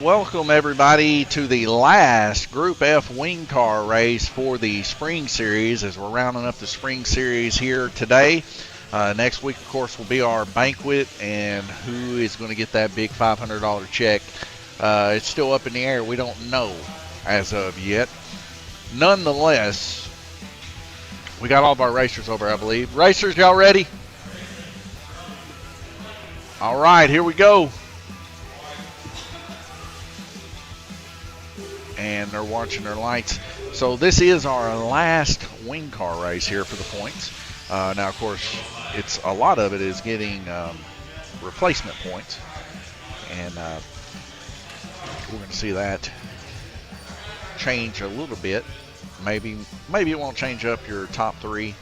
Welcome everybody to the last Group F wing car race for the spring series as we're rounding up the spring series here today. Next week, of course, will be our banquet and who is going to get that big $500 check. It's still up in the air. We don't know as of yet. Nonetheless, we got all of our racers over, I believe. Racers, y'all ready? All right, here we go. And they're watching their lights. So this is our last wing car race here for the points. Now, of course, it's a lot of it is getting replacement points, and we're going to see that change a little bit. Maybe it won't change up your top three.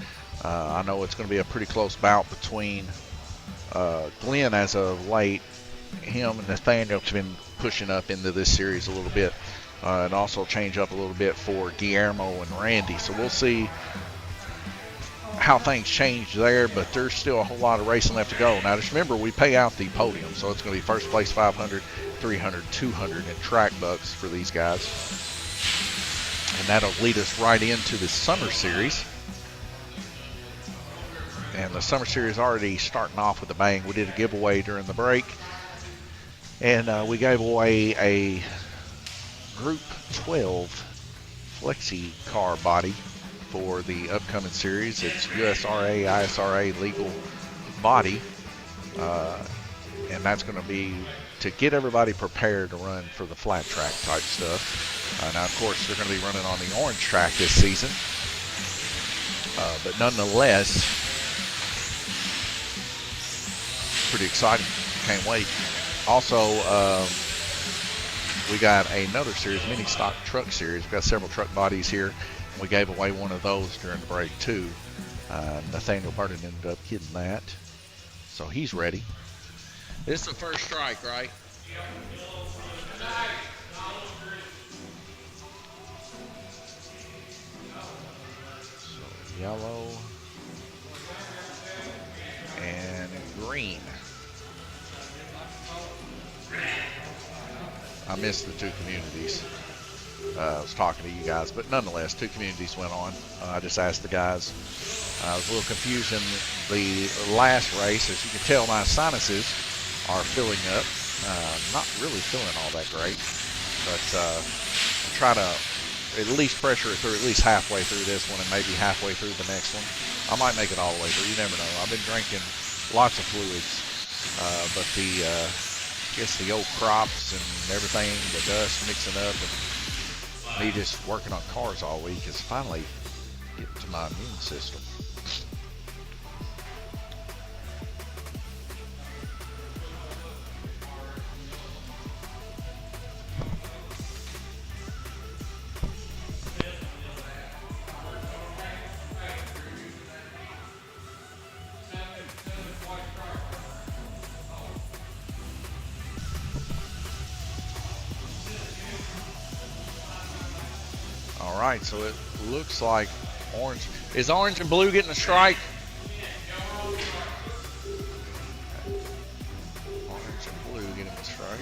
I know it's going to be a pretty close bout between Glenn as of late. Him and Nathaniel have been pushing up into this series a little bit. And also change up a little bit for Guillermo and Randy. So we'll see how things change there, but there's still a whole lot of racing left to go. Now just remember, we pay out the podium, so it's going to be first place 500, 300, 200 in track bucks for these guys. And that'll lead us right into the summer series. And the summer series already starting off with a bang. We did a giveaway during the break, and we gave away a Group 12 flexi car body for the upcoming series. It's USRA, ISRA legal body, and that's going to be to get everybody prepared to run for the flat track type stuff. Now, of course, they're going to be running on the orange track this season, but nonetheless, pretty exciting. Can't wait. Also, we got another series, mini stock truck series. We've got several truck bodies here. We gave away one of those during the break too. Nathaniel Burton ended up getting that, so he's ready. This is the first strike, right? So yellow and green. I missed the two communities. I was talking to you guys, but nonetheless, two communities went on. I just asked the guys. I was a little confused in the last race. As you can tell, my sinuses are filling up. Not really feeling all that great, but I'll try to at least pressure it through at least halfway through this one and maybe halfway through the next one. I might make it all the way through. You never know. I've been drinking lots of fluids, but I guess the old crops and everything, the dust mixing up, and me just working on cars all week is finally getting to my immune system. All right, so it looks like orange. Is orange and blue getting a strike? Orange and blue getting a strike.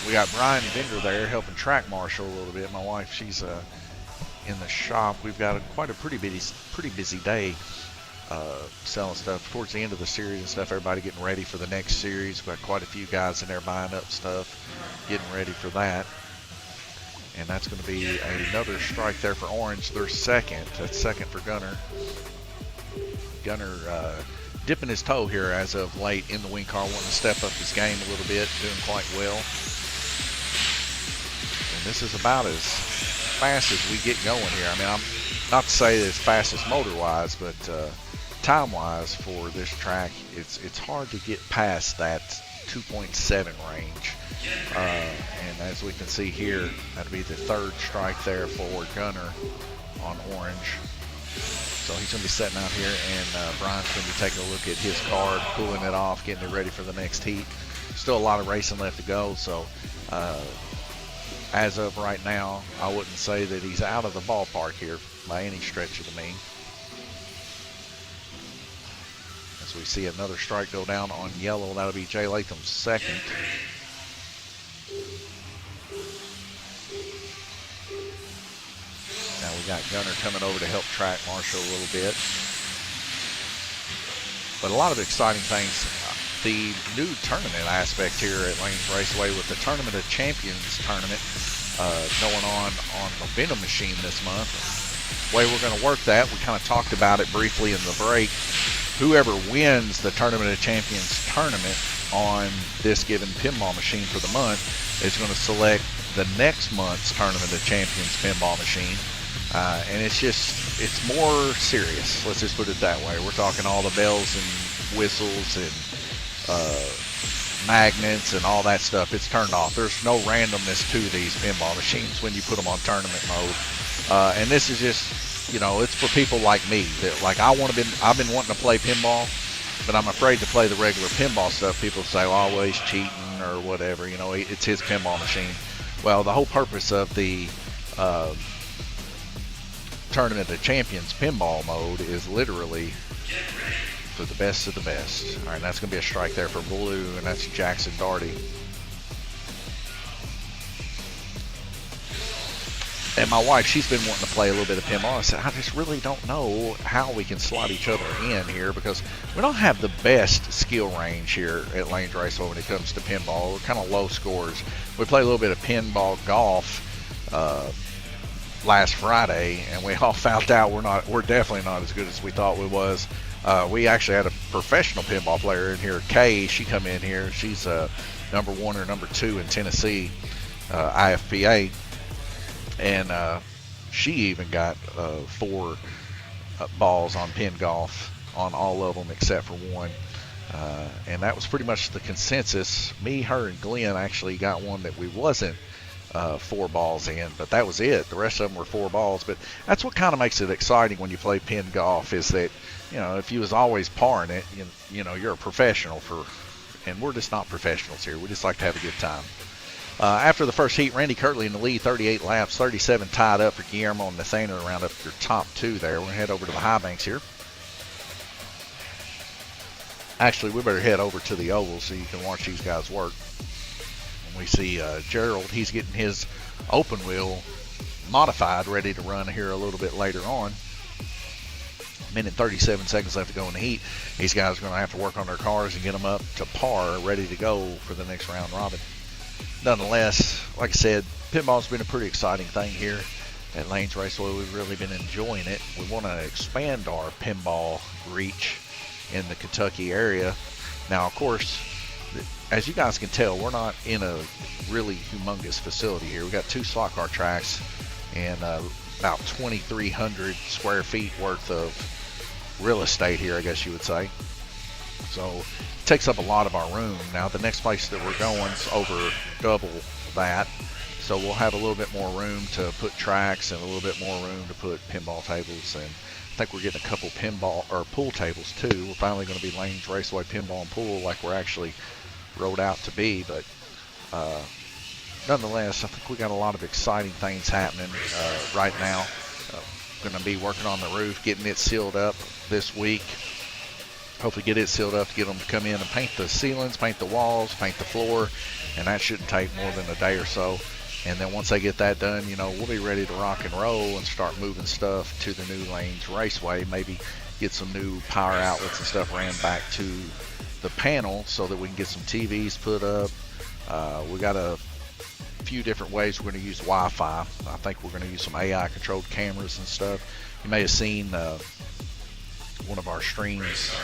We got Brian Bender there helping track marshal a little bit. My wife, she's in the shop. We've got quite a pretty busy day. Selling stuff towards the end of the series and stuff. Everybody getting ready for the next series. We've got quite a few guys in there buying up stuff, getting ready for that. And that's going to be another strike there for orange. They're second. That's second for Gunner. Gunner dipping his toe here as of late in the wing car, wanting to step up his game a little bit, doing quite well. And this is about as fast as we get going here. I mean, I'm not to say that it's fastest motor-wise, but time-wise for this track, it's hard to get past that 2.7 range. And as we can see here, that'll be the third strike there for Gunner on orange. So he's going to be sitting out here, and Brian's going to be taking a look at his car, pulling it off, getting it ready for the next heat. Still a lot of racing left to go, so as of right now, I wouldn't say that he's out of the ballpark here by any stretch of the mean. As as we see another strike go down on yellow. That'll be Jay Latham's second. Now we got Gunner coming over to help track Marshall a little bit. But a lot of exciting things. The new tournament aspect here at Lanes Raceway with the Tournament of Champions tournament going on the vending machine this month. The way we're going to work that, we kind of talked about it briefly in the break. Whoever wins the Tournament of Champions tournament on this given pinball machine for the month is going to select the next month's Tournament of Champions pinball machine. And it's more serious. Let's just put it that way. We're talking all the bells and whistles and magnets and all that stuff. It's turned off. There's no randomness to these pinball machines when you put them on tournament mode. And this is just, you know, it's for people like me that like I've been wanting to play pinball, but I'm afraid to play the regular pinball stuff. People say, well, oh, he's cheating or whatever. You know, it's his pinball machine. Well, the whole purpose of the Tournament of Champions pinball mode is literally for the best of the best. All right, that's going to be a strike there for blue, and that's Jackson Darty. And my wife, she's been wanting to play a little bit of pinball. I said, I just really don't know how we can slot each other in here because we don't have the best skill range here at Lanes Raceway when it comes to pinball. We're kind of low scores. We play a little bit of pinball golf last Friday, and we all found out we're definitely not as good as we thought we was. We actually had a professional pinball player in here, Kay. She come in here. She's number 1 or number 2 in Tennessee, IFPA, and she even got 4 balls on pin golf on all of them except for 1. And that was pretty much the consensus. Me, her, and Glenn actually got one that we wasn't 4 balls in, but that was it. The rest of them were 4 balls. But that's what kind of makes it exciting when you play pin golf, is that, you know, if you was always parring it, you know, you're a professional and we're just not professionals here. We just like to have a good time. After the first heat, Randy Kirtley in the lead, 38 laps, 37 tied up for Guillermo and Nathaniel to round up your top 2 there. We're going to head over to the high banks here. Actually, we better head over to the oval so you can watch these guys work. We see Gerald, he's getting his open wheel modified, ready to run here a little bit later on. Minute 37 seconds left to go in the heat. These guys are going to have to work on their cars and get them up to par, ready to go for the next round robin. Nonetheless, like I said, pinball's been a pretty exciting thing here at Lanes Raceway. We've really been enjoying it. We want to expand our pinball reach in the Kentucky area. Now, of course, as you guys can tell, we're not in a really humongous facility here. We got 2 slot car tracks and about 2,300 square feet worth of real estate here, I guess you would say. So it takes up a lot of our room. Now the next place that we're going is over double that. So we'll have a little bit more room to put tracks and a little bit more room to put pinball tables. And I think we're getting a couple pinball or pool tables too. We're finally going to be Lanes Raceway Pinball and Pool like we're actually rolled out to be. But nonetheless, I think we got a lot of exciting things happening right now. Going to be working on the roof, getting it sealed up this week. Hopefully get it sealed up to get them to come in and paint the ceilings, paint the walls, paint the floor, and that shouldn't take more than a day or so. And then once they get that done, you know, we'll be ready to rock and roll and start moving stuff to the new Lanes Raceway. Maybe get some new power outlets and stuff ran back to the panel so that we can get some TVs put up. We got a few different ways we're going to use Wi-Fi. I think we're going to use some AI controlled cameras and stuff. You may have seen one of our streams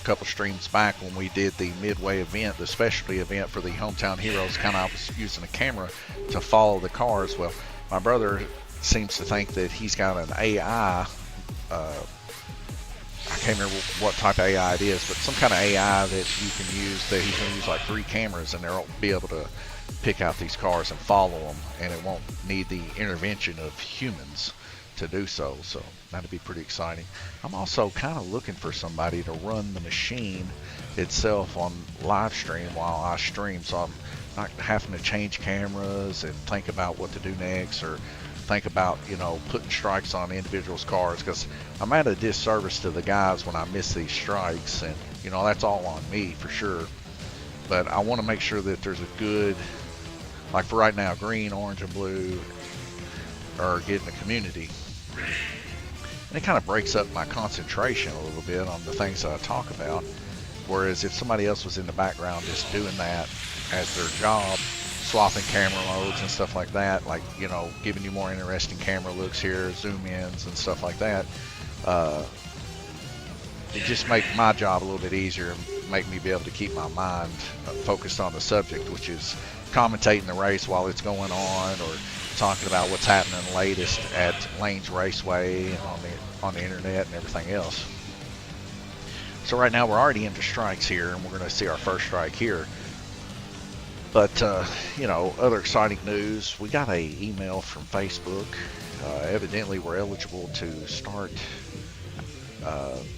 a couple streams back when we did the midway event, the specialty event for the Hometown Heroes. Kind of I was using a camera to follow the cars. Well, my brother seems to think that he's got an AI, I can't remember what type of AI it is, but some kind of AI that you can use, that he's going to use like 3 cameras and they'll be able to pick out these cars and follow them, and it won't need the intervention of humans to do so. So that'd be pretty exciting. I'm also kind of looking for somebody to run the machine itself on live stream while I stream, so I'm not having to change cameras and think about what to do next, or think about, you know, putting strikes on individuals' cars, because I'm at a disservice to the guys when I miss these strikes, and you know, that's all on me for sure. But I want to make sure that there's a good, like for right now, green, orange, and blue are getting the community. And it kind of breaks up my concentration a little bit on the things that I talk about. Whereas if somebody else was in the background just doing that as their job, swapping camera modes and stuff like that, like, you know, giving you more interesting camera looks here, zoom ins and stuff like that, it just make my job a little bit easier and make me be able to keep my mind focused on the subject, which is commentating the race while it's going on, or talking about what's happening latest at Lane's Raceway and on the internet and everything else. So right now we're already into strikes here, and we're going to see our first strike here. But you know, other exciting news, we got a email from Facebook. Evidently we're eligible to start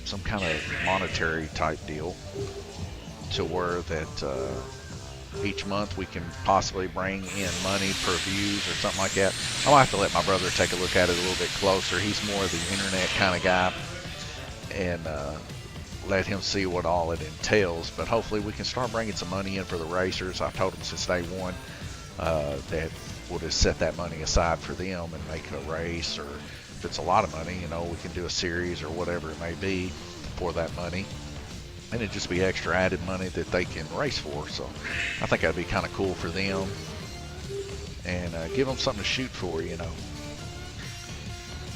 some kind of monetary type deal, to where that each month we can possibly bring in money per views or something like that. I'll have to let my brother take a look at it a little bit closer. He's more of the internet kind of guy, and let him see what all it entails. But hopefully we can start bringing some money in for the racers. I've told him since day one that we'll just set that money aside for them and make a race, or if it's a lot of money, you know, we can do a series or whatever it may be for that money. And it'd just be extra added money that they can race for. So I think that'd be kind of cool for them, and give them something to shoot for, you know.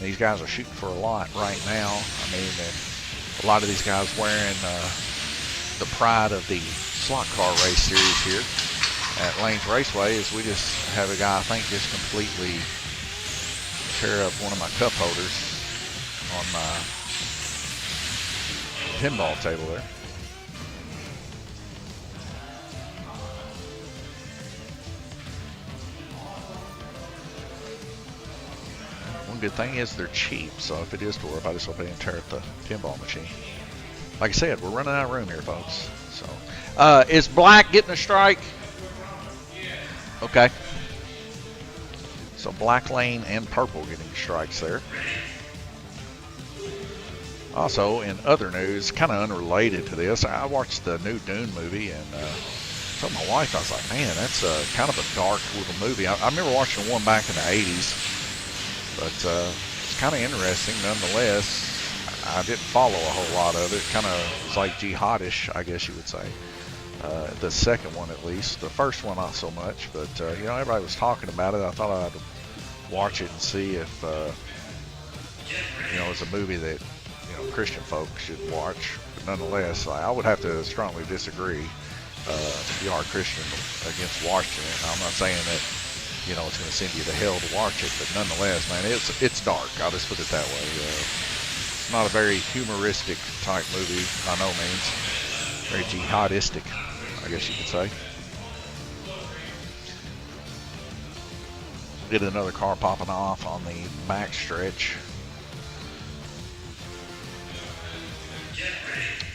These guys are shooting for a lot right now. I mean, a lot of these guys wearing the pride of the slot car race series here at Lane's Raceway. Is we just have a guy, I think, just completely tear up one of my cup holders on my pinball table there. One good thing is they're cheap, so if it is to work, I just hope I didn't tear up the pinball machine. Like I said, we're running out of room here, folks. So, is black getting a strike? Okay. So black lane and purple getting strikes there. Also, in other news, kind of unrelated to this, I watched the new Dune movie, and told my wife, I was like, man, that's kind of a dark little movie. I remember watching one back in the 80s, but it's kind of interesting nonetheless. I didn't follow a whole lot of it. Kind of was like jihadish, I guess you would say. The second one, at least. The first one, not so much. But, you know, everybody was talking about it. I thought I'd watch it and see if, you know, it's a movie that, you know, Christian folks should watch. But nonetheless, I would have to strongly disagree. If you are a Christian, against watching it. I'm not saying that, you know, it's going to send you to hell to watch it, but nonetheless, man, it's dark. I'll just put it that way. It's not a very humoristic type movie by no means. Very jihadistic, I guess you could say. Get another car popping off on the back stretch.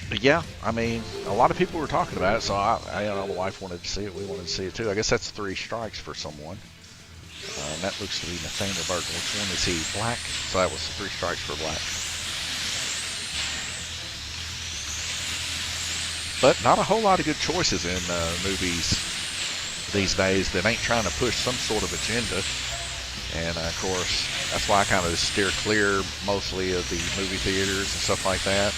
But yeah, I mean, a lot of people were talking about it, so I you know, the wife wanted to see it. We wanted to see it too. I guess that's 3 strikes for someone. And that looks to be Nathaniel Burton. Which one is he? Black? So that was 3 strikes for black. But not a whole lot of good choices in movies these days that ain't trying to push some sort of agenda. And of course, that's why I kind of steer clear mostly of the movie theaters and stuff like that.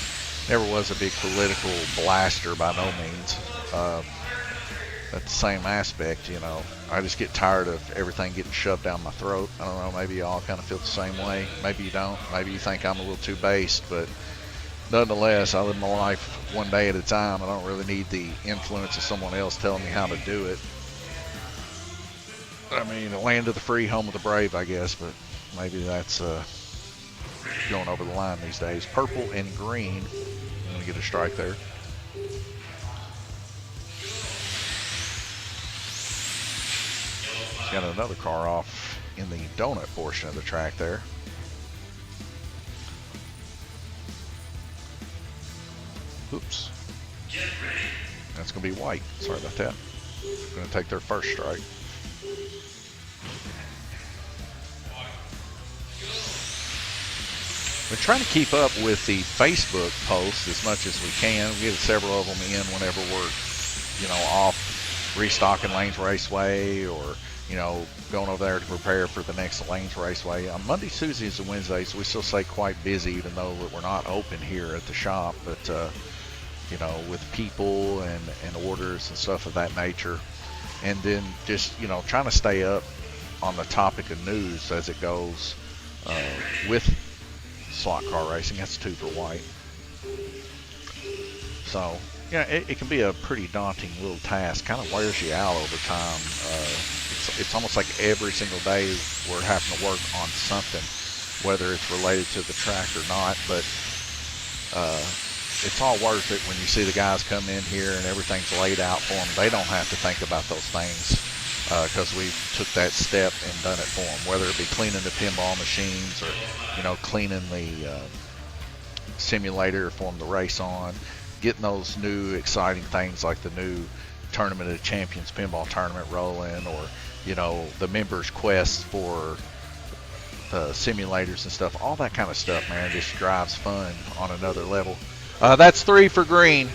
Never was a big political blaster by no means. At the same aspect, you know, I just get tired of everything getting shoved down my throat. I don't know, maybe y'all kind of feel the same way. Maybe you don't. Maybe you think I'm a little too based, but nonetheless, I live my life one day at a time. I don't really need the influence of someone else telling me how to do it. I mean, the land of the free, home of the brave, I guess, but maybe that's going over the line these days. Purple and green. I'm going to get a strike there. He's got another car off in the donut portion of the track there. Oops. That's going to be white. Sorry about that. Going to take their first strike. We're trying to keep up with the Facebook posts as much as we can. We get several of them in whenever we're, off restocking Lanes Raceway, or, going over there to prepare for the next Lanes Raceway. On Mondays, Tuesdays, and Wednesdays, we still stay quite busy, even though we're not open here at the shop. But, with people and orders and stuff of that nature. And then just, trying to stay up on the topic of news as it goes with slot car racing. That's 2 for white. So, it can be a pretty daunting little task. Kind of wears you out over time. It's almost like every single day we're having to work on something, whether it's related to the track or not. But it's all worth it when you see the guys come in here and everything's laid out for them. They don't have to think about those things because we took that step and done it for them, whether it be cleaning the pinball machines or, cleaning the simulator for them to race on, getting those new exciting things like the new Tournament of Champions pinball tournament rolling, or, the members' quest for the simulators and stuff. All that kind of stuff, man, just drives fun on another level. That's 3 for green.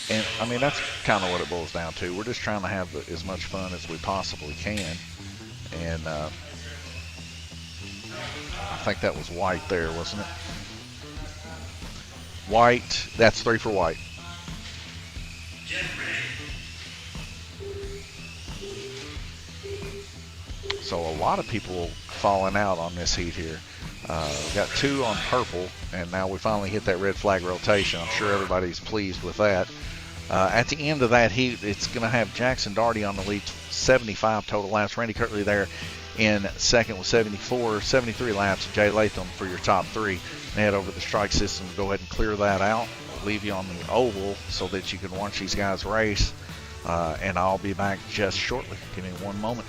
And, I mean, that's kind of what it boils down to. We're just trying to have as much fun as we possibly can. And I think that was white there, wasn't it? White. That's 3 for white. So a lot of people falling out on this heat here. We got 2 on purple, and now we finally hit that red flag rotation. I'm sure everybody's pleased with that. At the end of that heat, it's going to have Jackson Daugherty on the lead, 75 total laps. Randy Kirtley there in second with 73 laps. Jay Latham for your top 3. And head over to the strike system. Go ahead and clear that out. We'll leave you on the oval so that you can watch these guys race. And I'll be back just shortly. Give me one moment.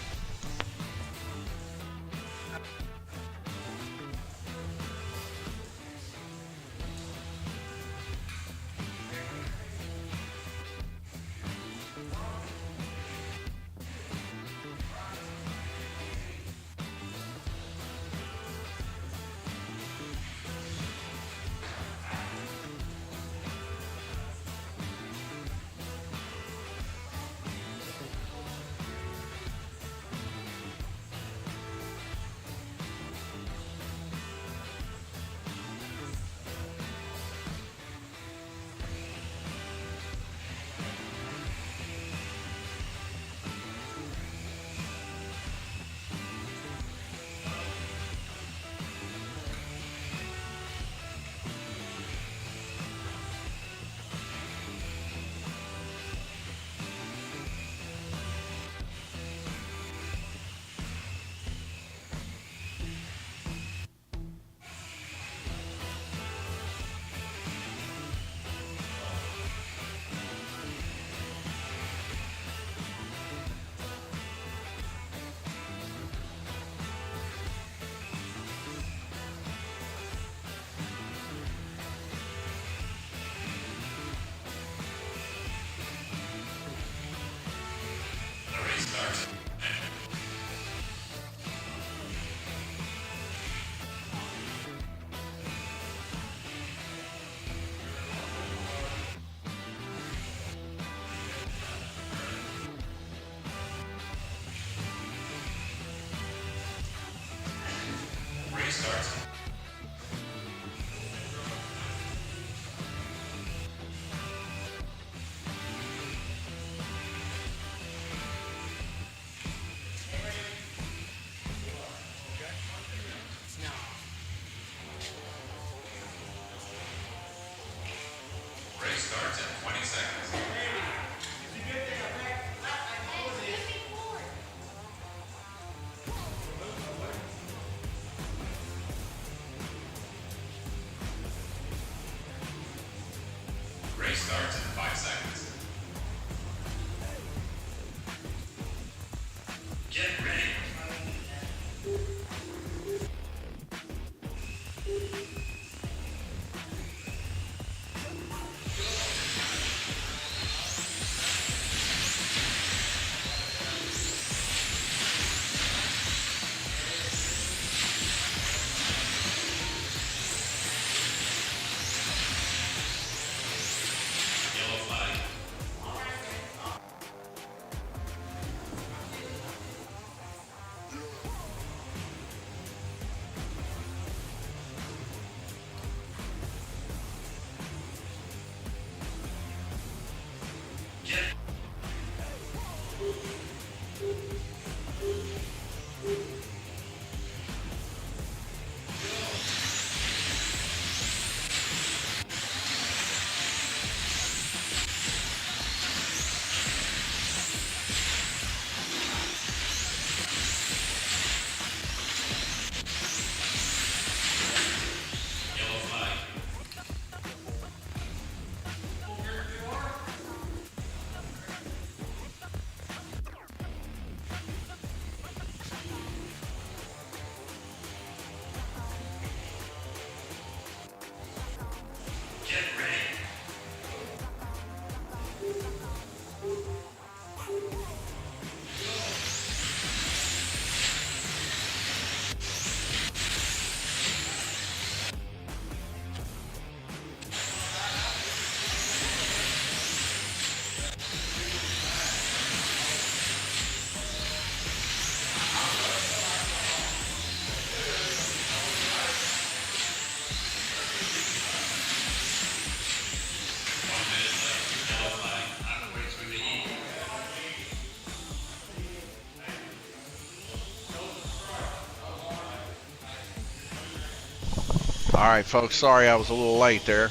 All right, folks, sorry I was a little late there.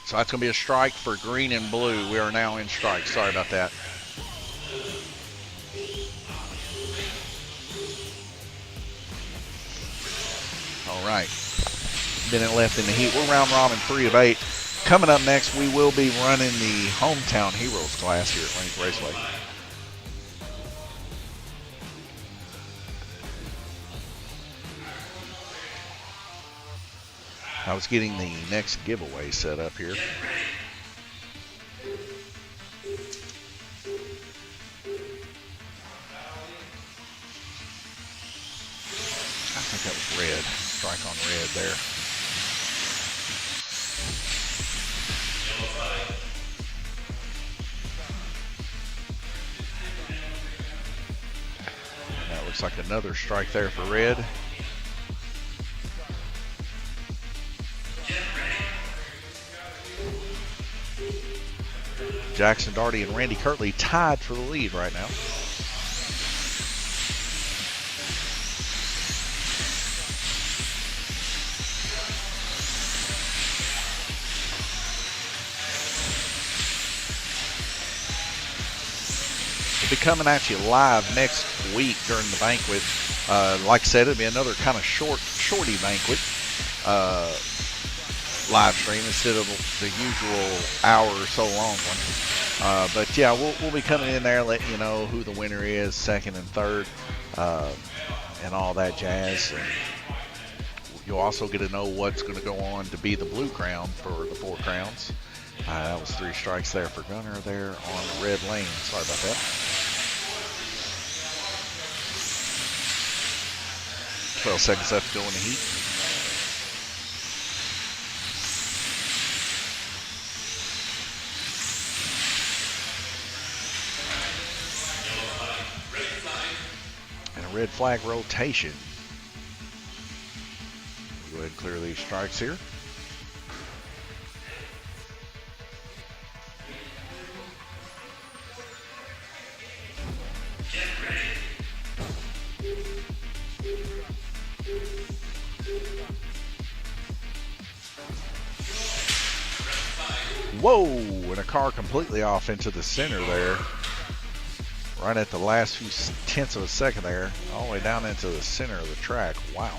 So that's going to be a strike for green and blue. We are now in strike. Sorry about that. All right. Minute left in the heat. We're round robin 3 of 8. Coming up next, we will be running the Hometown Heroes class here at Link Raceway. I was getting the next giveaway set up here. I think that was red. Strike on red there. That looks like another strike there for red. Jackson Daugherty and Randy Kirtley tied for the lead right now. We'll be coming at you live next week during the banquet. Like I said, it'll be another kind of shorty banquet live stream instead of the usual hour or so long one. But yeah, we'll be coming in there, letting you know who the winner is, second and third, and all that jazz. And you'll also get to know what's going to go on to be the blue crown for the 4 crowns. That was 3 strikes there for Gunner there on the red lane. Sorry about that. 12 seconds left to go in the heat. And a red flag rotation. We'll go ahead and clear these strikes here. Whoa, and a car completely off into the center there. Right at the last few tenths of a second there, all the way down into the center of the track. Wow.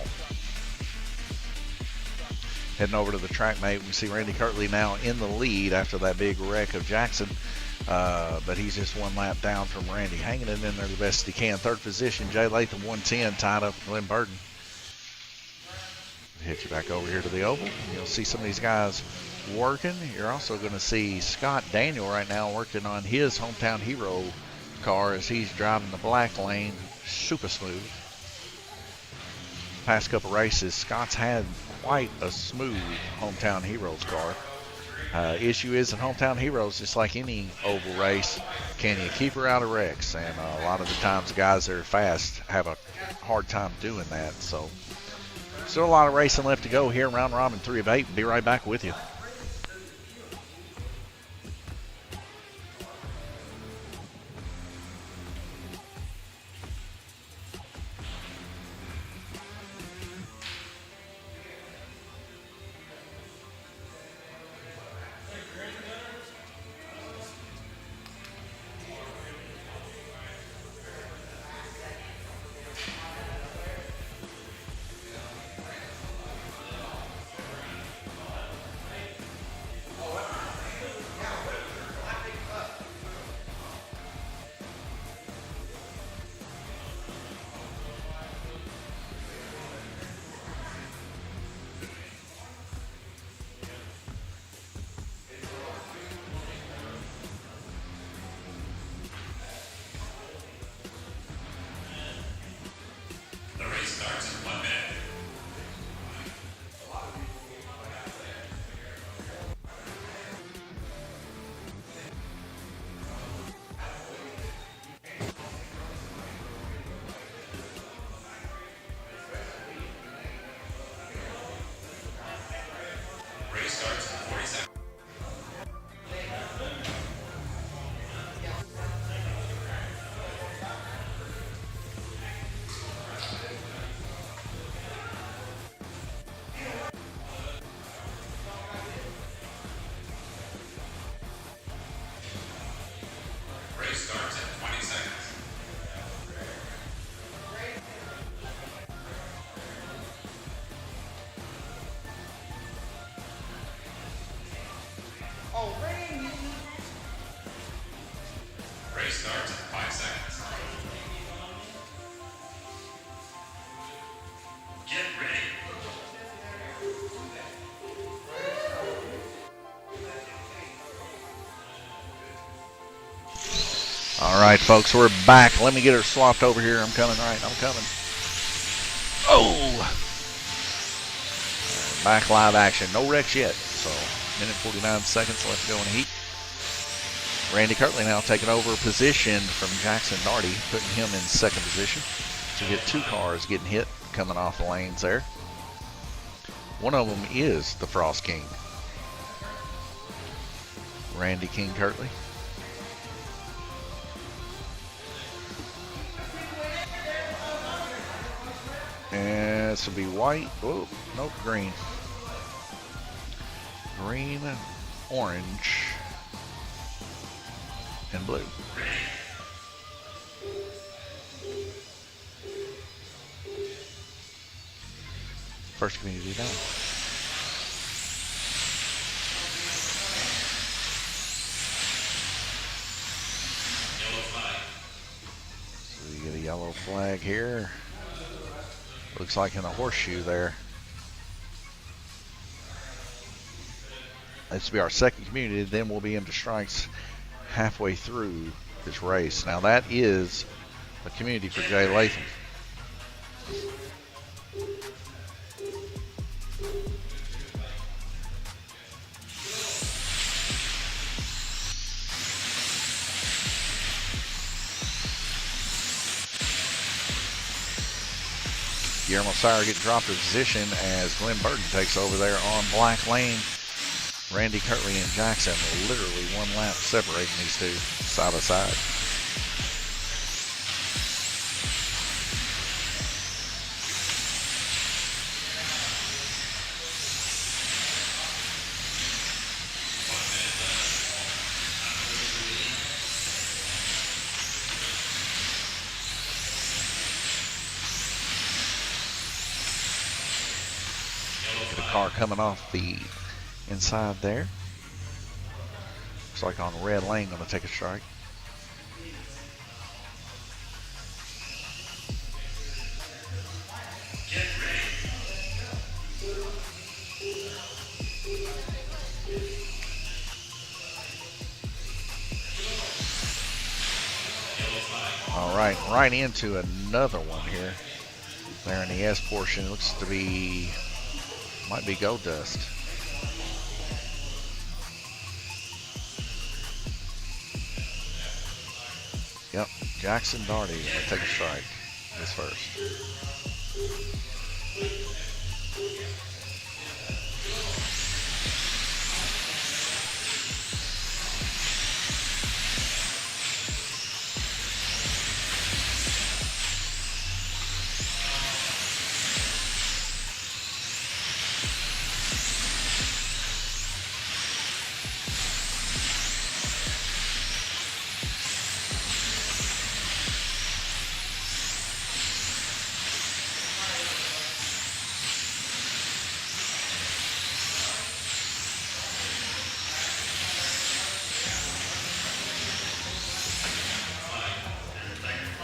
Heading over to the track mate, we see Randy Kirtley now in the lead after that big wreck of Jackson. But he's just 1 lap down from Randy, hanging it in there the best he can. 3rd position, Jay Latham 110, tied up with Glenn Burton. Hit you back over here to the oval. You'll see some of these guys working. You're also going to see Scott Daniel right now working on his Hometown Hero car as he's driving the black lane super smooth. Past couple races, Scott's had quite a smooth Hometown Heroes car. Issue is in Hometown Heroes, just like any oval race, can you keep her out of wrecks? And a lot of the times the guys that are fast have a hard time doing that. So still a lot of racing left to go here, round robin 3 of 8. Be right back with you. All right, folks, we're back. Let me get her swapped over here. I'm coming. All right, I'm coming. Oh! Back live action. No wrecks yet. So, minute 49 seconds left to go in the heat. Randy Kirtley now taking over position from Jackson Darty, putting him in second position. So we get two cars getting hit coming off the lanes there. One of them is the Frost King, Randy King Kirtley. And this will be white. Oh, nope, green. Green, orange, and blue. First community down. So you get a yellow flag here. Looks like in a horseshoe there. This will be our second community, then we'll be into strikes halfway through this race. Now that is a community for Jay Latham. Guillermo Sire getting dropped in position as Glenn Burton takes over there on black lane. Randy Kirtley and Jackson literally one lap separating these two side by side. Get a car coming off the inside there. Looks like on red lane, going to take a strike. All right, right into another one here. There in the S portion, it looks to be, might be Gold Dust. Yep, Jackson Darty going to take a strike this first.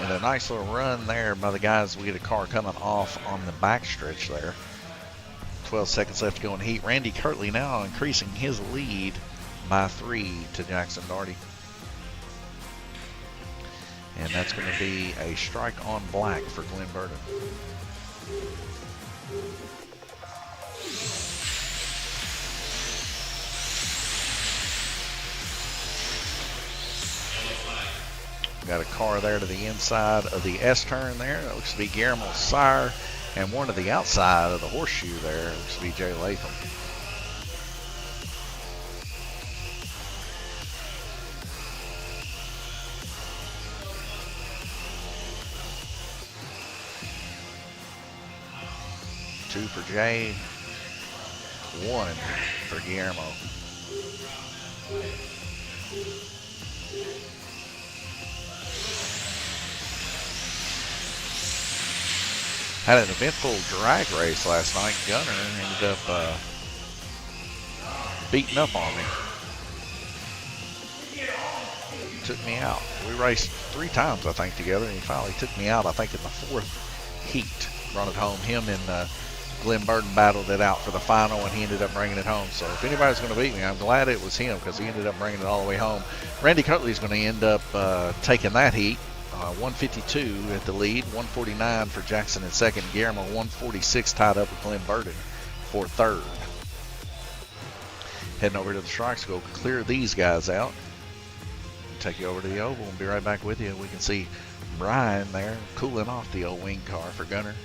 And a nice little run there by the guys. We get a car coming off on the back stretch there. 12 seconds left to go in heat. Randy Kirtley now increasing his lead by 3 to Jackson Darty. And that's going to be a strike on black for Glenn Burton. Got a car there to the inside of the S turn there. That looks to be Guillermo Sire. And one to the outside of the horseshoe there. Looks to be Jay Latham. Two for Jay. One for Guillermo. Had an eventful drag race last night. Gunner ended up beating up on me. Took me out. We raced 3 times, I think, together, and he finally took me out, I think, in the 4th heat. Brought it home. Him and Glenn Burton battled it out for the final, and he ended up bringing it home. So if anybody's going to beat me, I'm glad it was him, because he ended up bringing it all the way home. Randy Kirtley's going to end up taking that heat. 152 at the lead, 149 for Jackson in second. Guillermo 146 tied up with Glenn Burton for third. Heading over to the strikes to go clear these guys out. Take you over to the oval and be right back with you. We can see Brian there cooling off the old wing car for Gunner.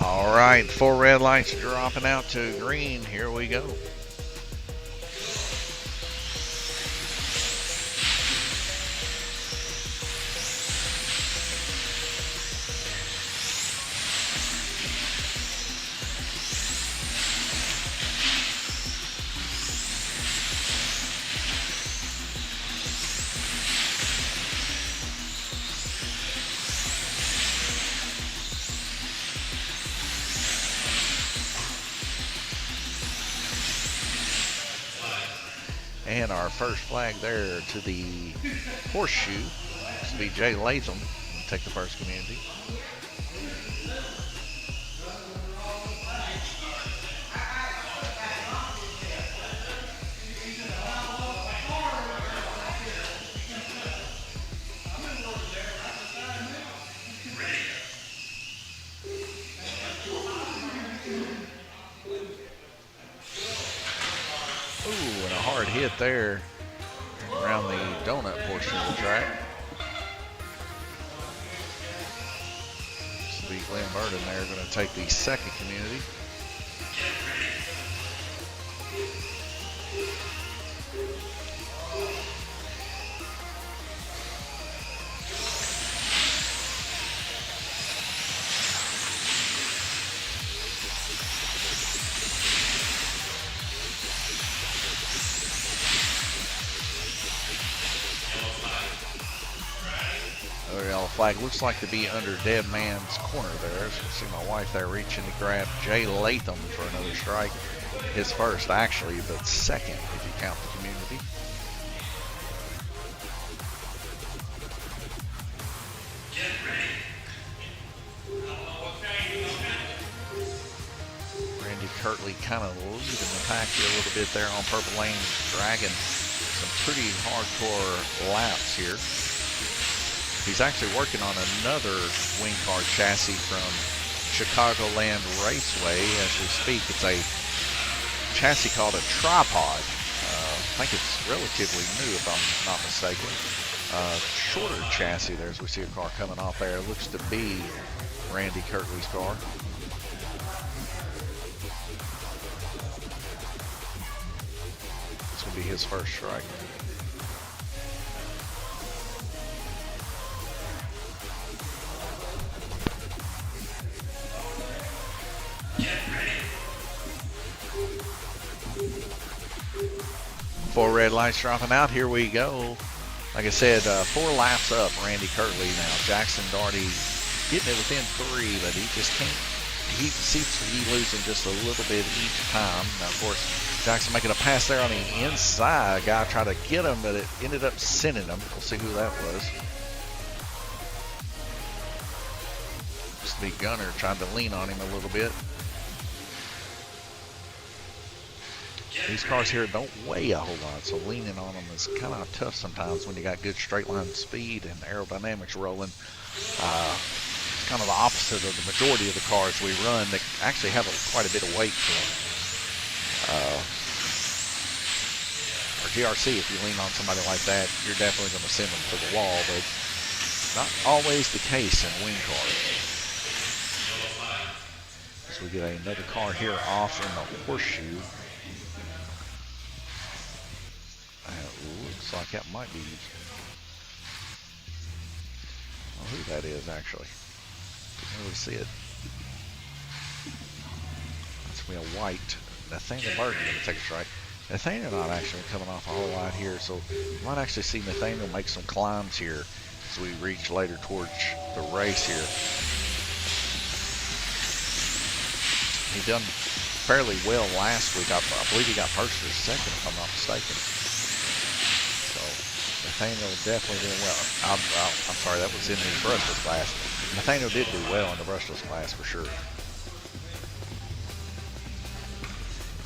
All right, 4 red lights dropping out to green. Here we go. And our first flag there to the horseshoe. This will be Jay Latham. Take the first community. Ooh, and a hard hit there around the donut portion of the track. This will be Glenn Burton there, going to take the second community. Yellow flag looks like to be under dead man's corner there. As you can see my wife there reaching to grab Jay Latham for another strike. His first actually, but second if you count the community. Get ready. Randy Kirtley kind of leading the pack here a little bit there on Purple Lane, dragging some pretty hardcore laps here. He's actually working on another wing car chassis from Chicagoland Raceway as we speak. It's a chassis called a tripod. I think it's relatively new if I'm not mistaken. Shorter chassis there as we see a car coming off there. It looks to be Randy Kirtley's car. This will be his first strike. Four red lights dropping out. Here we go. Like I said, 4 laps up, Randy Kirtley now. Jackson Daugherty getting it within 3, but he just can't. He seems to be losing just a little bit each time. Now, of course, Jackson making a pass there on the inside. Guy tried to get him, but it ended up sending him. We'll see who that was. Looks to be Gunner trying to lean on him a little bit. These cars here don't weigh a whole lot, so leaning on them is kind of tough sometimes when you got good straight line speed and aerodynamics rolling. It's kind of the opposite of the majority of the cars we run that actually have quite a bit of weight to them. Or GRC, if you lean on somebody like that, you're definitely going to send them to the wall, but not always the case in wing cars. So we get another car here off in the horseshoe. Looks like that might be, well, who that is actually. Didn't really see it. That's going to be a white. Nathaniel Burton going to take a strike. Nathaniel not actually coming off a whole lot here, so you might actually see Nathaniel make some climbs here as we reach later towards the race here. He done fairly well last week. I believe he got first or second if I'm not mistaken. Nathaniel definitely doing well. I'm sorry, that was in the brushless class. Nathaniel did do well in the brushless class for sure.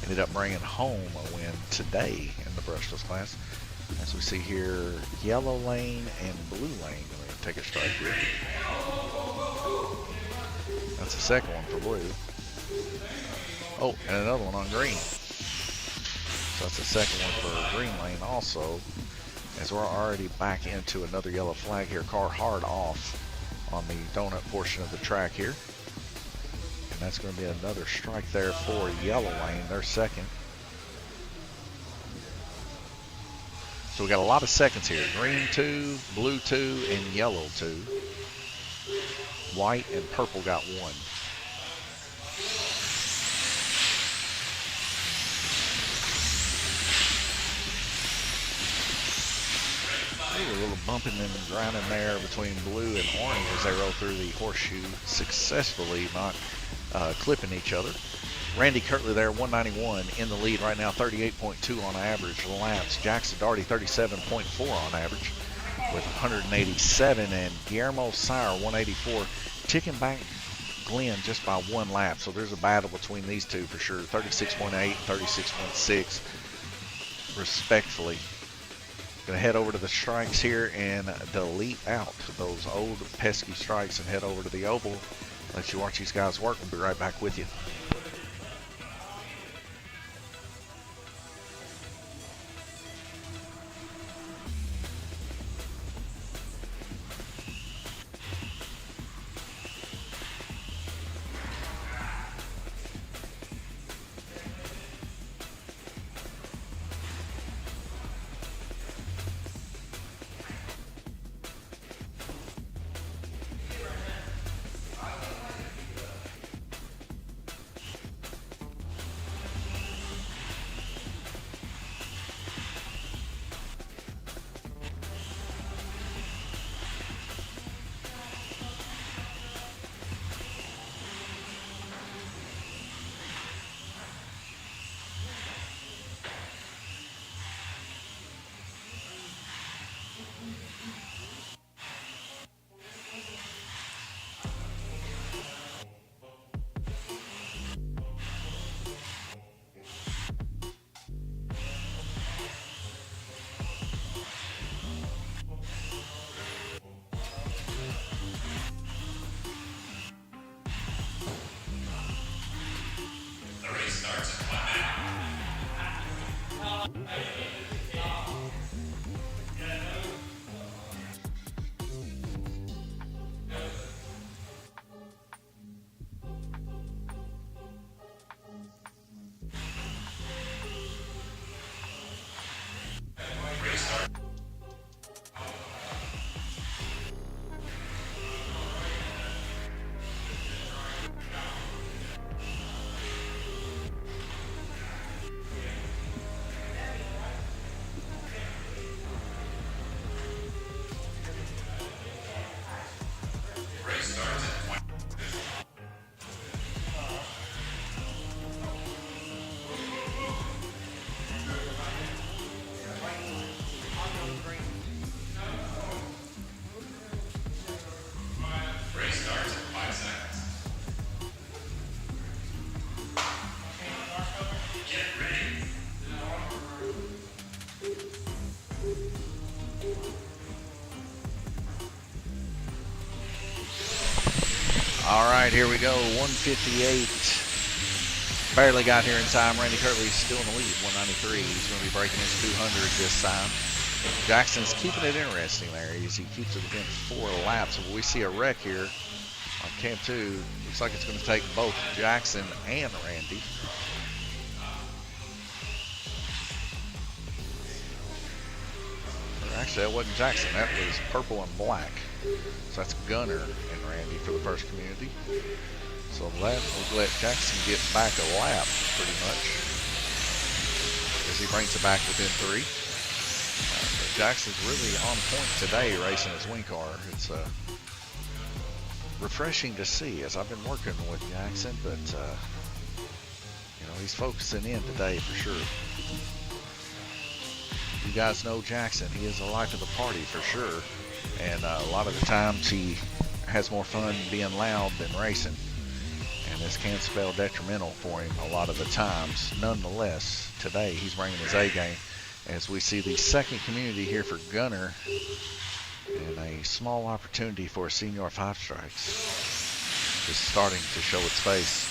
Ended up bringing home a win today in the brushless class. As we see here, yellow lane and blue lane going to take a strike here. That's the second one for blue. Oh, and another one on green. So that's the second one for green lane also. As we're already back into another yellow flag here. Car hard off on the donut portion of the track here. And that's going to be another strike there for yellow lane, their second. So we got a lot of seconds here. Green 2, blue 2, and yellow 2. White and purple got 1. A little bumping and grinding there between blue and orange as they roll through the horseshoe, successfully not clipping each other. Randy Kirtley there, 191 in the lead right now, 38.2 on average laps. Jackson Daugherty, 37.4 on average with 187, and Guillermo Sire, 184, ticking back Glenn just by 1 lap. So there's a battle between these two for sure, 36.8, 36.6, respectfully. Going to head over to the strikes here and delete out those old pesky strikes and head over to the oval. Let you watch these guys work. We'll be right back with you. All right, here we go. 158. Barely got here in time. Randy Kirtley's still in the lead, 193. He's going to be breaking his 200 this time. Jackson's keeping it interesting there. He keeps it within 4 laps. We see a wreck here on Camp 2. Looks like it's going to take both Jackson and Randy. Or actually, that wasn't Jackson. That was purple and black. So that's Gunner and Randy for the first community. So that will let Jackson get back a lap pretty much as he brings it back within 3. Jackson's really on point today racing his wing car. It's refreshing to see as I've been working with Jackson, but you know, he's focusing in today for sure. You guys know Jackson. He is the life of the party for sure. And a lot of the times he has more fun being loud than racing. And this can spell detrimental for him a lot of the times. Nonetheless, today he's bringing his A game as we see the second community here for Gunner. And a small opportunity for Senior 5 Strikes is starting to show its face.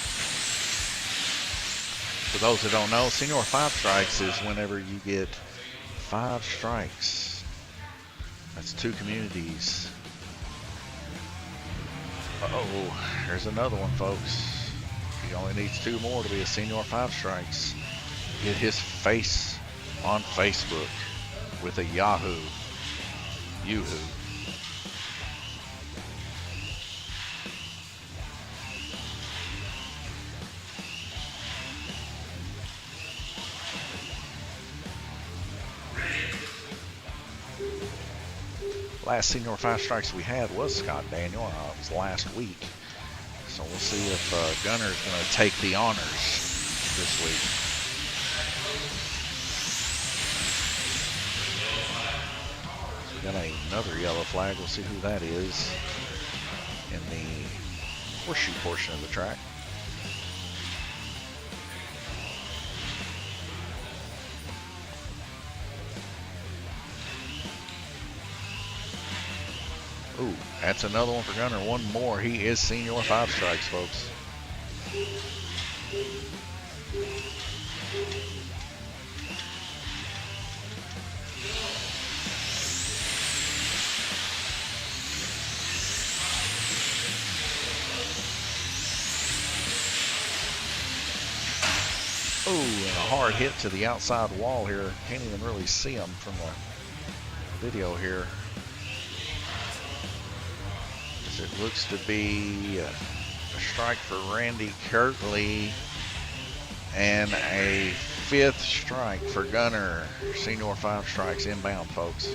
For those that don't know, Senior 5 Strikes is whenever you get 5 strikes. That's 2 communities. Uh-oh, there's another one, folks. He only needs 2 more to be a Senior 5 Strikes. Get his face on Facebook with a Yahoo. Yoo-hoo. Last Senior 5 Strikes we had was Scott Daniel. It was last week. So we'll see if Gunner's going to take the honors this week. So we got another yellow flag. We'll see who that is in the horseshoe portion of the track. Ooh, that's another one for Gunner. One more. He is Senior 5 Strikes, folks. Ooh, and a hard hit to the outside wall here. Can't even really see him from the video here. It looks to be a strike for Randy Kirtley and a 5th strike for Gunner. Senior 5 Strikes inbound, folks.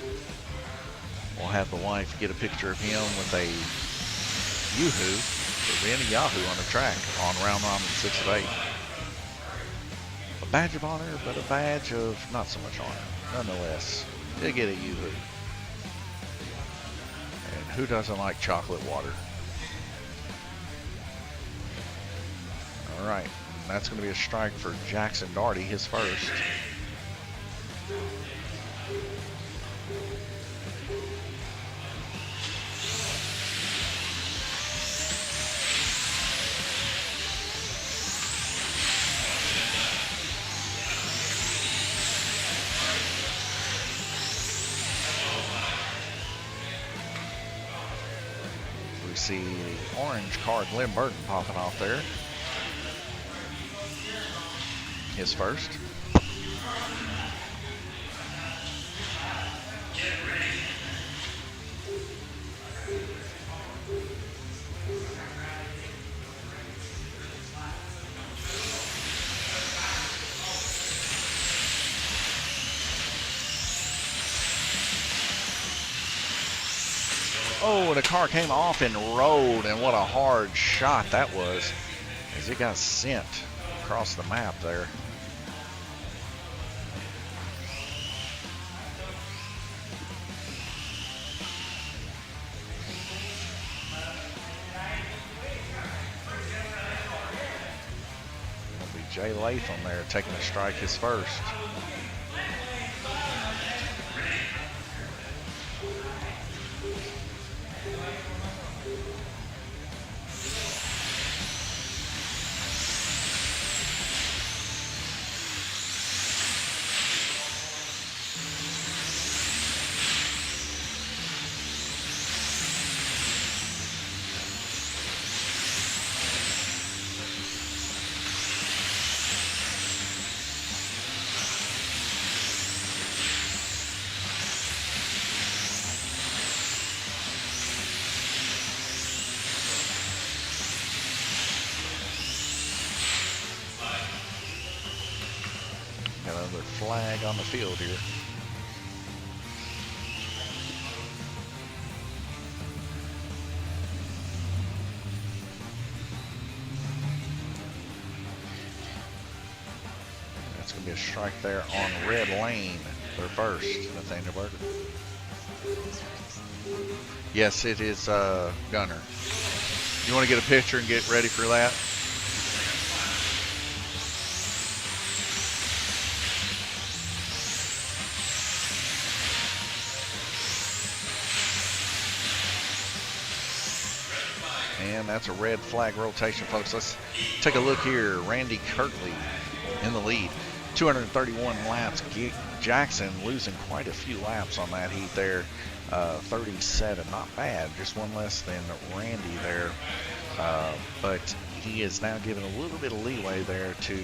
We'll have the wife get a picture of him with a Yoo-hoo, or being a Yahoo on the track on round robin 6 of 8. A badge of honor, but a badge of not so much honor. Nonetheless, they get a Yoo-hoo. Who doesn't like chocolate water? All right, that's going to be a strike for Jackson Darty, his first. see the orange car, Glenn Burton, popping off there. His first. Get ready. Oh, the car came off and rolled, and what a hard shot that was, as it got sent across the map there. It'll be Jay Latham there taking a strike, his first. Got another flag on the field here. That's going to be a strike there on red lane. Their first, Nathaniel Burton. Yes, it is Gunner. You want to get a picture and get ready for that? And that's a red flag rotation, folks. Let's take a look here. Randy Kirtley in the lead. 231 laps. Jackson losing quite a few laps on that heat there. 37, not bad. Just one less than Randy there. But he is now giving a little bit of leeway there to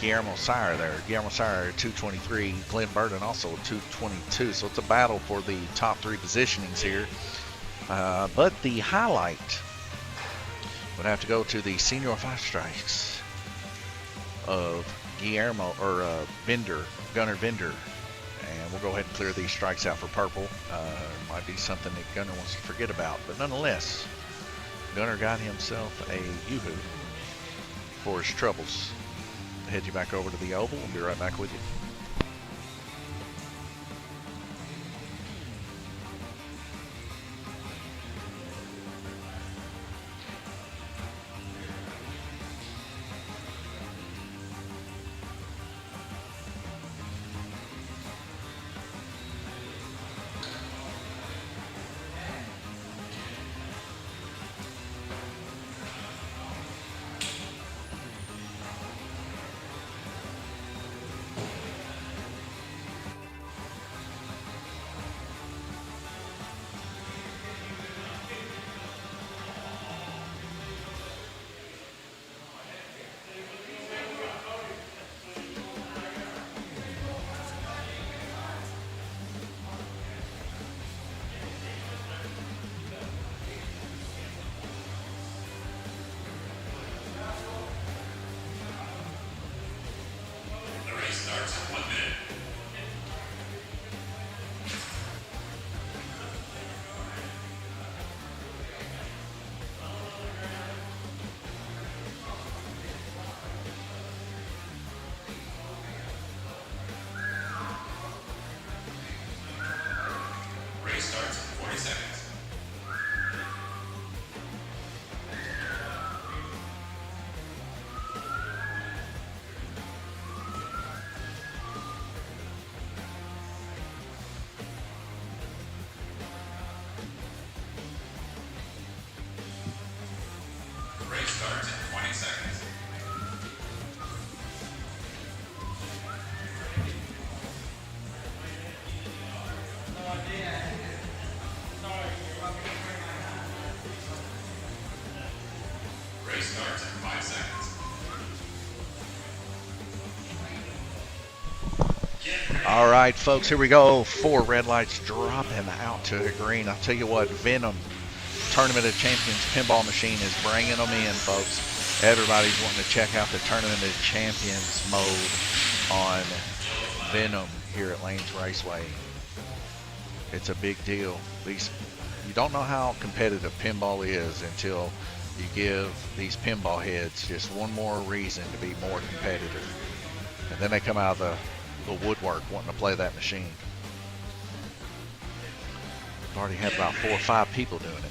Guillermo Sire there. Guillermo Sire 223. Glenn Burton also 222. So it's a battle for the top three positionings here. But the highlight would have to go to the senior 5 strikes of Guillermo, or Gunner Bender. And we'll go ahead and clear these strikes out for purple. Might be something that Gunner wants to forget about. But nonetheless, Gunner got himself a yoo-hoo for his troubles. I'll head you back over to the oval. We'll be right back with you. All right, folks, here we go. 4 red lights dropping out to the green. I'll tell you what, Venom Tournament of Champions pinball machine is bringing them in, folks. Everybody's wanting to check out the Tournament of Champions mode on Venom here at Lanes Raceway. It's a big deal. You don't know how competitive pinball is until you give these pinball heads just one more reason to be more competitive. And then they come out of the woodwork wanting to play that machine. I've already had about 4 or 5 people doing it.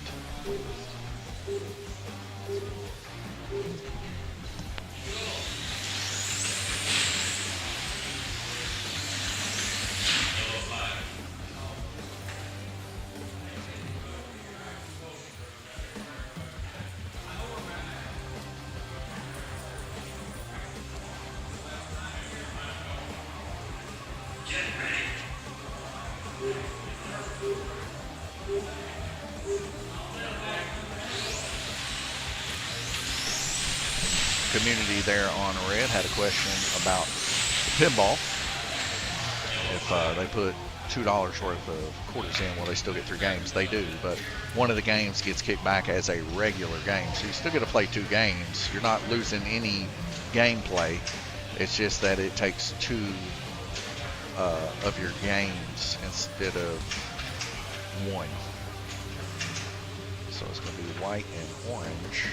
Community there on red had a question about pinball. If they put $2 worth of quarters in, will they still get 3 games? They do, but one of the games gets kicked back as a regular game. So you still get to play 2 games. You're not losing any gameplay. It's just that it takes 2 of your games instead of 1. So it's going to be white and orange.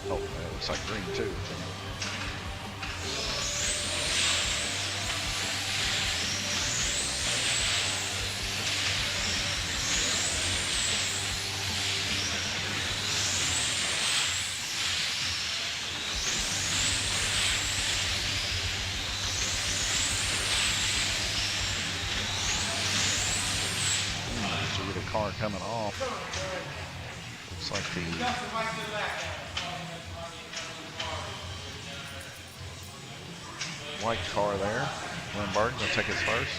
Oh, it looks like green too. So we get a car coming off. Looks like the white car there. Glenn Barton will take his first.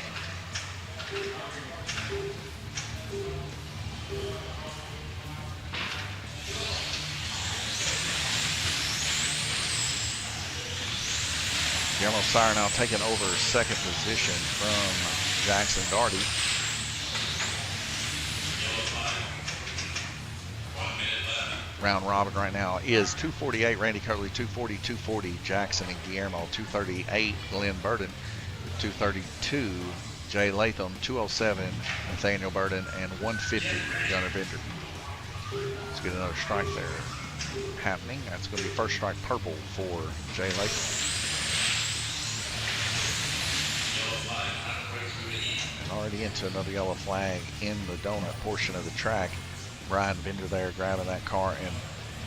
Guillermo Sire now taking over second position from Jackson Darty. Round robin right now is 248 Randy Curley, 240, 240 Jackson and Guillermo, 238 Glenn Burden, 232 Jay Latham, 207 Nathaniel Burden, and 150 Gunnar Bender. Let's get another strike there happening. That's going to be first strike purple for Jay Latham. And already into another yellow flag in the donut portion of the track. Brian Bender there grabbing that car, and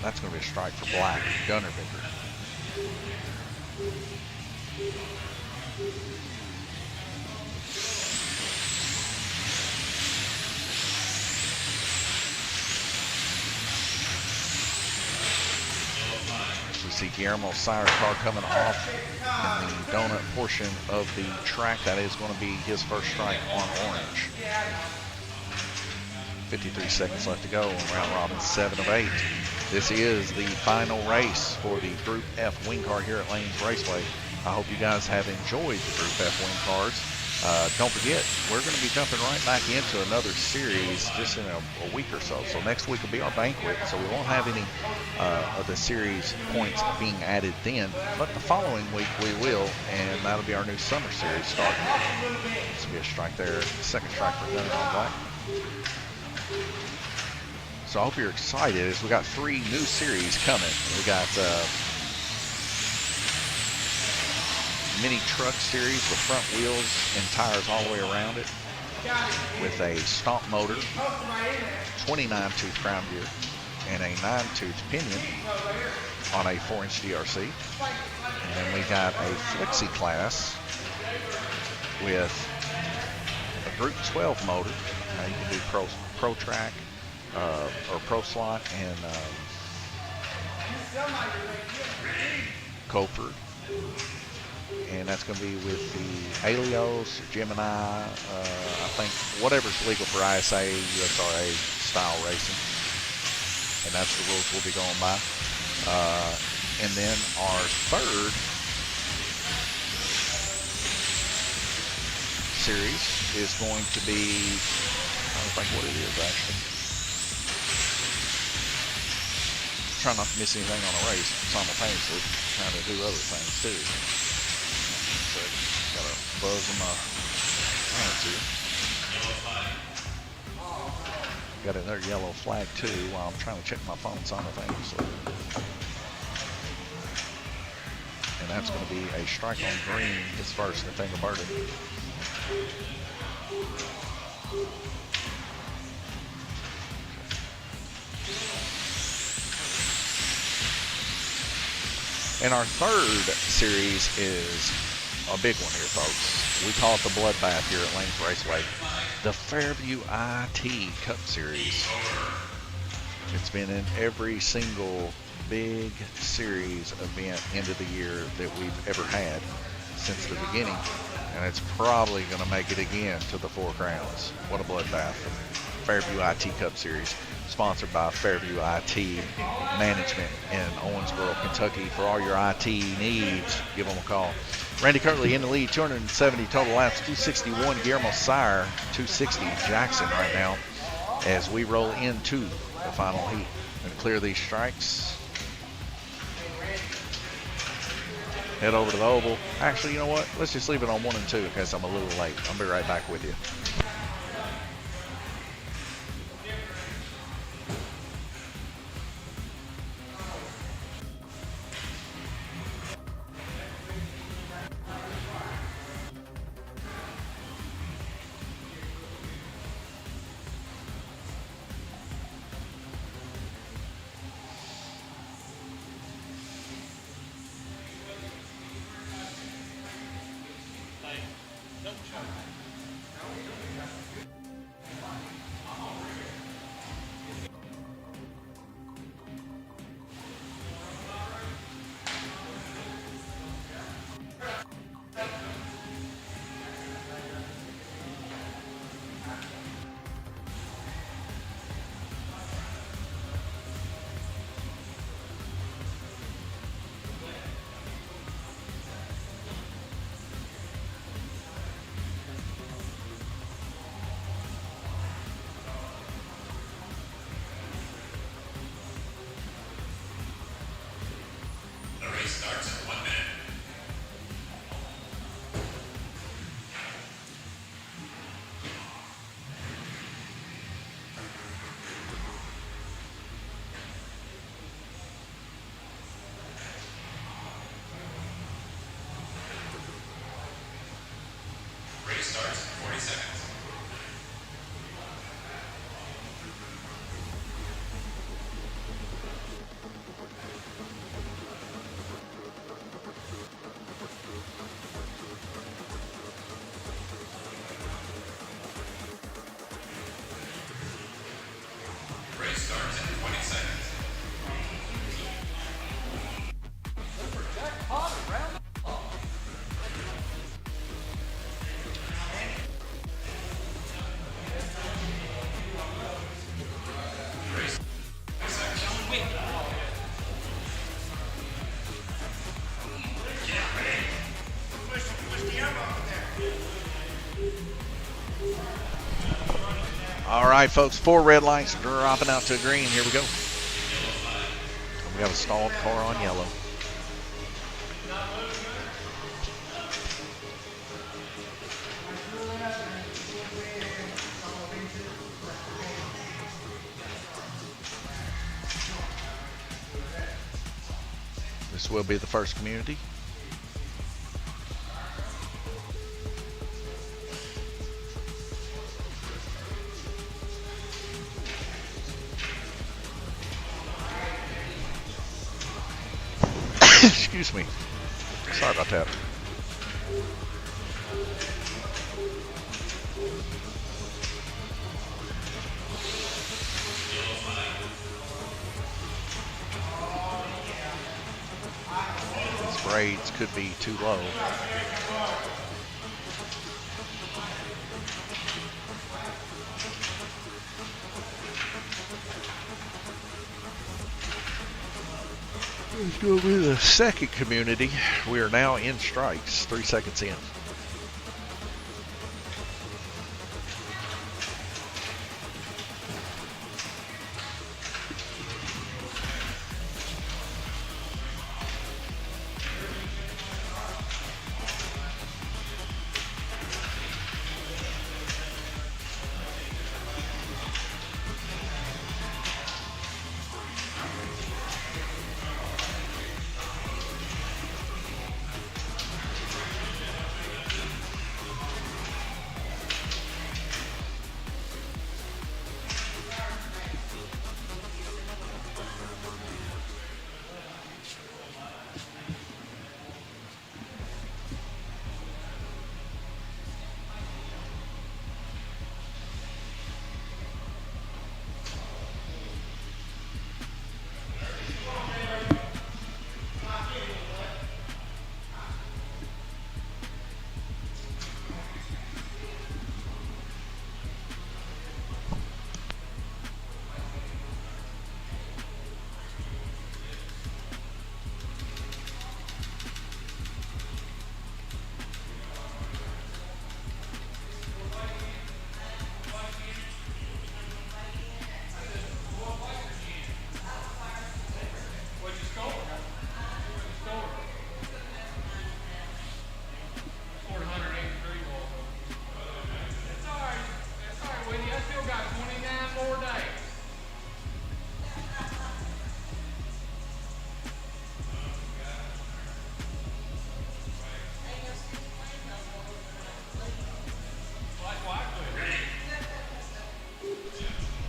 that's going to be a strike for black, Gunnar Bender. We see Guillermo Sire's car coming off in the donut portion of the track. That is going to be his first strike on orange. 53 seconds left to go in round robin 7 of 8. This is the final race for the Group F wing car here at Lanes Raceway. I hope you guys have enjoyed the Group F wing cars. Don't forget, we're going to be jumping right back into another series just in a week or so. So next week will be our banquet, so we won't have any of the series points being added then. But the following week we will, and that'll be our new summer series starting. This will be a strike there, second strike for Gunnar on black. So I hope you're excited as we got 3 new series coming. We got mini truck series with front wheels and tires all the way around it with a stomp motor, 29-tooth crown gear, and a 9-tooth pinion on a 4-inch DRC. And then we got a flexi class with a Group 12 motor. Now you can do Pro Track or Pro Slot and Cofer. And that's going to be with the Helios, Gemini, I think whatever's legal for ISA, USRA style racing. and that's the rules we'll be going by. And then our third series is going to be, I don't think what it is actually. Trying not to miss anything on a race simultaneously, trying to do other things too. So, gotta buzz in my hands here. Got another yellow flag too while I'm trying to check my phone simultaneously. And that's going to be a strike on green, his first, and thing of birdie. And our third series is a big one here, folks. We call it the bloodbath here at Lanes Raceway. The Fairview IT Cup Series. It's been in every single big series event end of the year that we've ever had since the beginning. And it's probably going to make it again to the Four Crowns. What a bloodbath. Fairview IT Cup Series, sponsored by Fairview IT Management in Owensboro, Kentucky. For all your IT needs, give them a call. Randy Kirtley in the lead, 270 total laps, 261 Guillermo Sire, 260 Jackson right now as we roll into the final heat and clear these strikes. Head over to the oval. Actually, you know what? Let's just leave it on 1 and 2 because I'm a little late. I'll be right back with you. Starts in 40 seconds. Race starts in 20 seconds. All right, folks, 4 red lights dropping out to green. Here we go. We have a stalled car on yellow. This will be the first community. Excuse me. Sorry about that. These braids could be too low. It's going to be the second community. We are now in strikes, 3 seconds in.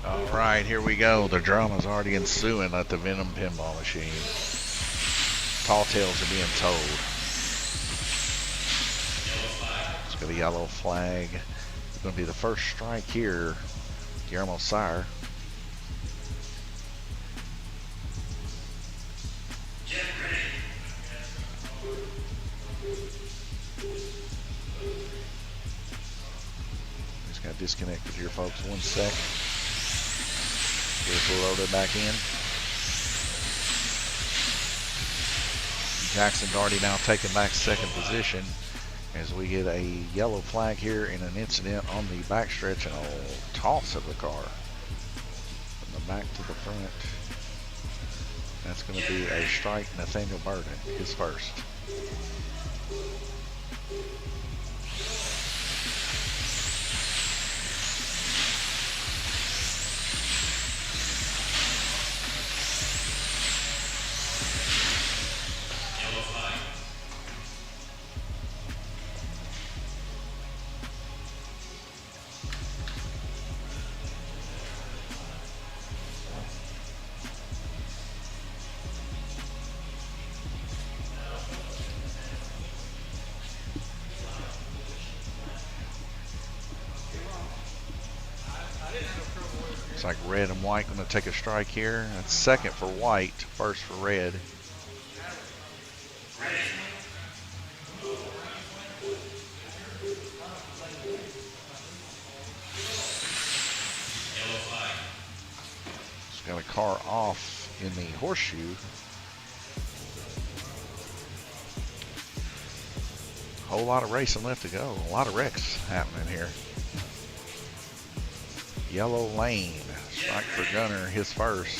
All right, here we go. The drama's already ensuing at the Venom Pinball Machine. Tall tales are being told. It's going to be a yellow flag. It's going to be the first strike here. Guillermo Sire. Just got disconnected here, folks. 1 sec. We'll load it back in. Jackson Darty now taking back second position as we get a yellow flag here in an incident on the backstretch and a toss of the car from the back to the front. That's going to be a strike. Nathaniel Burden, his first. Looks like red and white going to take a strike here. That's second for white, first for red. Just got a car off in the horseshoe. Whole lot of racing left to go. A lot of wrecks happening here. Yellow lane, strike for Gunner, his first.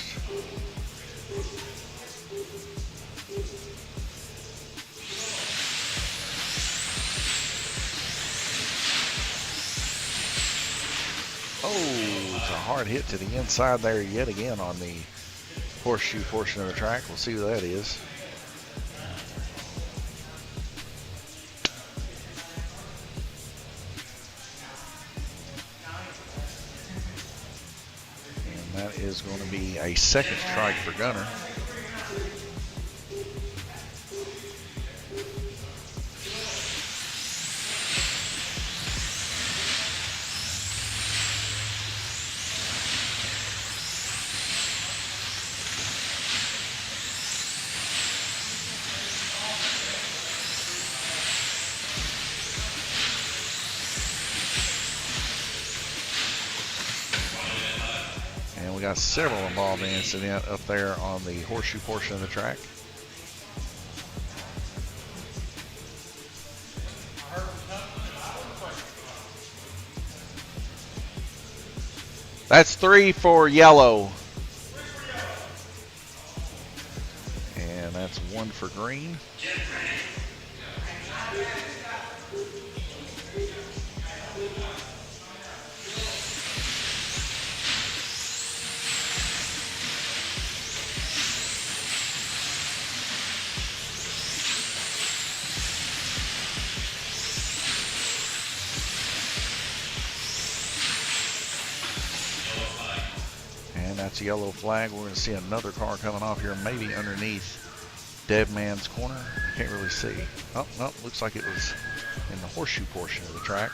Oh, it's a hard hit to the inside there yet again on the horseshoe portion of the track. We'll see who that is. That is going to be a second strike for Gunner. We got several involved in the incident up there on the horseshoe portion of the track. That's 3 for yellow. And that's 1 for green. And that's a yellow flag. We're going to see another car coming off here, maybe underneath Dead Man's Corner. I can't really see. Oh, no, looks like it was in the horseshoe portion of the track.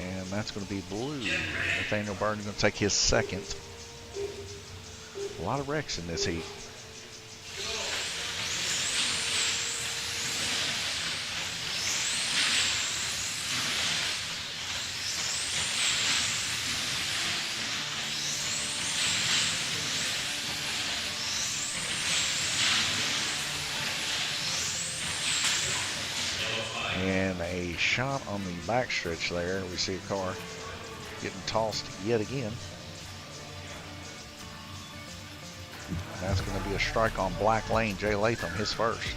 And that's going to be blue. Nathaniel Burton going to take his second. A lot of wrecks in this heat. And a shot on the backstretch there. We see a car getting tossed yet again. And that's going to be a strike on Black Lane. Jay Latham, his first.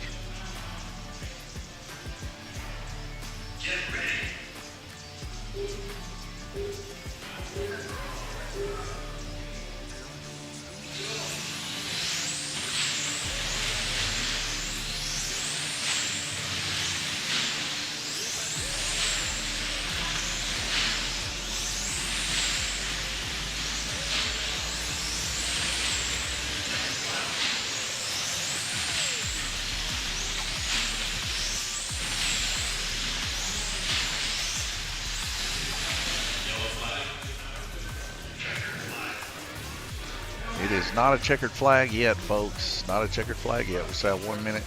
It is not a checkered flag yet, folks. Not a checkered flag yet. We still have 1 minute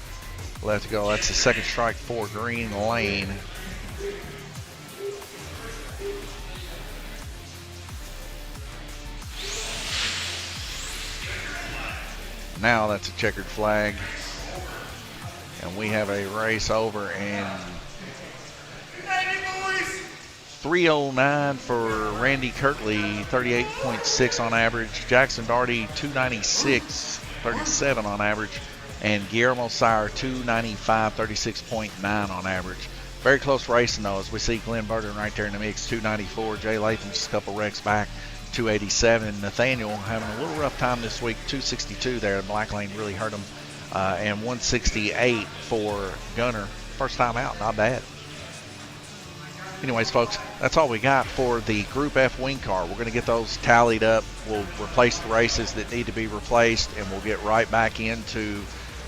left to go. That's the second strike for Green Lane. Now that's a checkered flag. And we have a race over in 309 for Randy Kirtley, 38.6 on average. Jackson Darty, 296.37 on average. And Guillermo Sire, 295, 36.9 on average. Very close racing though, as we see Glenn Burton right there in the mix, 294. Jay Latham just a couple wrecks back, 287. Nathaniel having a little rough time this week, 262 there. Black Lane really hurt him. And 168 for Gunner. First time out, not bad. Anyways, folks, that's all we got for the Group F wing car. We're going to get those tallied up. We'll replace the races that need to be replaced, and we'll get right back into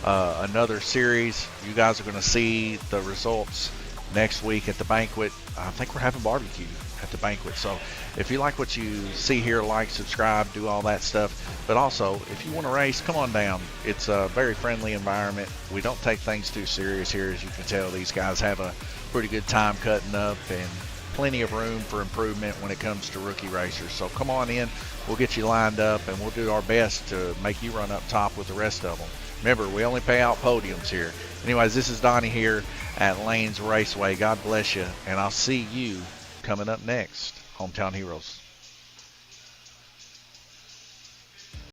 another series. You guys are going to see the results next week at the banquet. I think we're having barbecue at the banquet. So if you like what you see here, like, subscribe, do all that stuff. But also, if you want to race, come on down. It's a very friendly environment. We don't take things too serious here. As you can tell, these guys have a pretty good time cutting up and plenty of room for improvement when it comes to rookie racers. So come on in, we'll get you lined up, and we'll do our best to make you run up top with the rest of them. Remember, we only pay out podiums here. Anyways, this is Donnie here at Lanes Raceway. God bless you, and I'll see you coming up next. Hometown Heroes.